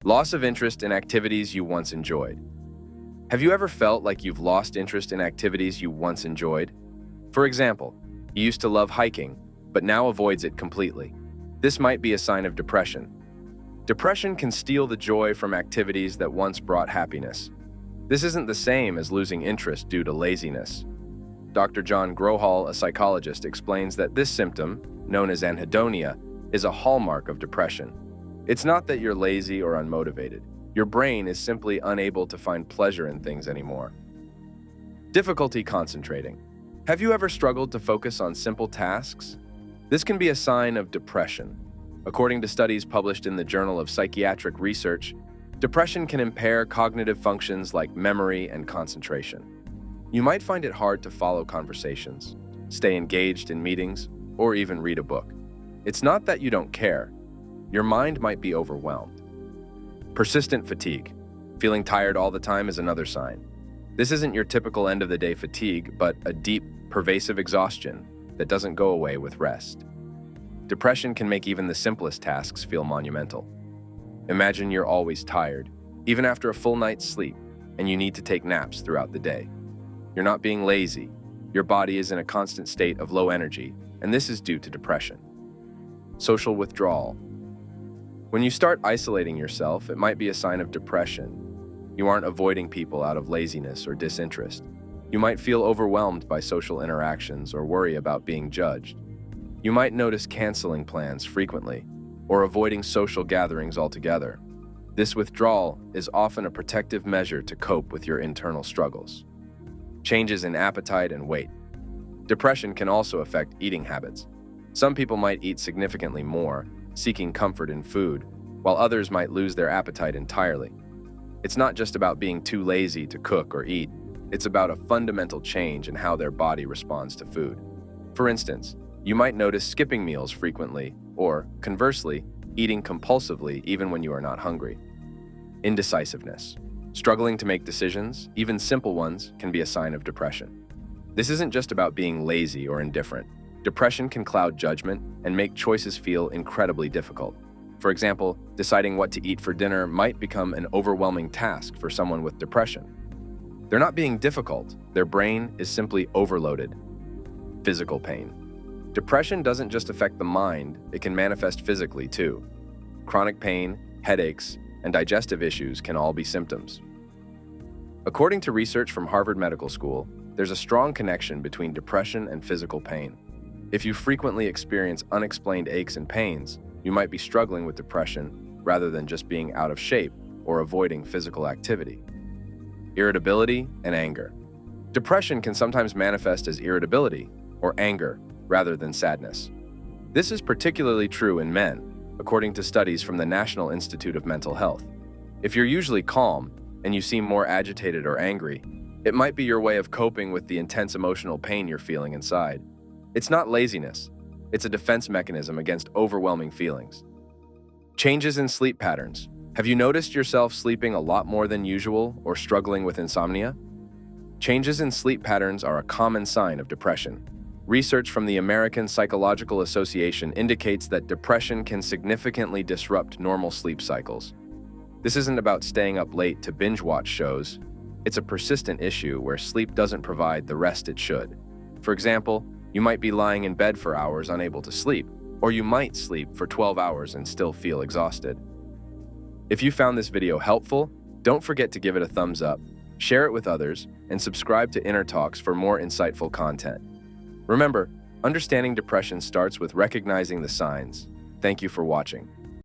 Loss of interest in activities you once enjoyed. Have you ever felt like you've lost interest in activities you once enjoyed? For example, you used to love hiking, but now avoids it completely. This might be a sign of depression. Depression can steal the joy from activities that once brought happiness. This isn't the same as losing interest due to laziness. Dr. John Grohol, a psychologist, explains that this symptom, known as anhedonia, is a hallmark of depression. It's not that you're lazy or unmotivated. Your brain is simply unable to find pleasure in things anymore. Difficulty concentrating. Have you ever struggled to focus on simple tasks? This can be a sign of depression. According to studies published in the Journal of Psychiatric Research, depression can impair cognitive functions like memory and concentration. You might find it hard to follow conversations, stay engaged in meetings, or even read a book. It's not that you don't care. Your mind might be overwhelmed. Persistent fatigue. Feeling tired all the time is another sign. This isn't your typical end-of-the-day fatigue, but a deep, pervasive exhaustion that doesn't go away with rest. Depression can make even the simplest tasks feel monumental. Imagine you're always tired, even after a full night's sleep, and you need to take naps throughout the day. You're not being lazy. Your body is in a constant state of low energy, and this is due to depression. Social withdrawal. When you start isolating yourself, it might be a sign of depression. You aren't avoiding people out of laziness or disinterest. You might feel overwhelmed by social interactions or worry about being judged. You might notice canceling plans frequently or avoiding social gatherings altogether. This withdrawal is often a protective measure to cope with your internal struggles. Changes in appetite and weight. Depression can also affect eating habits. Some people might eat significantly more, seeking comfort in food, while others might lose their appetite entirely. It's not just about being too lazy to cook or eat. It's about a fundamental change in how their body responds to food. For instance, you might notice skipping meals frequently, or, conversely, eating compulsively even when you are not hungry. Indecisiveness. Struggling to make decisions, even simple ones, can be a sign of depression. This isn't just about being lazy or indifferent. Depression can cloud judgment and make choices feel incredibly difficult. For example, deciding what to eat for dinner might become an overwhelming task for someone with depression. They're not being difficult, their brain is simply overloaded. Physical pain. Depression doesn't just affect the mind, it can manifest physically too. Chronic pain, headaches, and digestive issues can all be symptoms. According to research from Harvard Medical School, there's a strong connection between depression and physical pain. If you frequently experience unexplained aches and pains, you might be struggling with depression rather than just being out of shape or avoiding physical activity. Irritability and anger. Depression can sometimes manifest as irritability or anger rather than sadness. This is particularly true in men, according to studies from the National Institute of Mental Health. If you're usually calm and you seem more agitated or angry, it might be your way of coping with the intense emotional pain you're feeling inside. It's not laziness. It's a defense mechanism against overwhelming feelings. Changes in sleep patterns. Have you noticed yourself sleeping a lot more than usual or struggling with insomnia? Changes in sleep patterns are a common sign of depression. Research from the American Psychological Association indicates that depression can significantly disrupt normal sleep cycles. This isn't about staying up late to binge-watch shows. It's a persistent issue where sleep doesn't provide the rest it should. For example, you might be lying in bed for hours unable to sleep, or you might sleep for 12 hours and still feel exhausted. If you found this video helpful, don't forget to give it a thumbs up, share it with others, and subscribe to Inner Talks for more insightful content. Remember, understanding depression starts with recognizing the signs. Thank you for watching.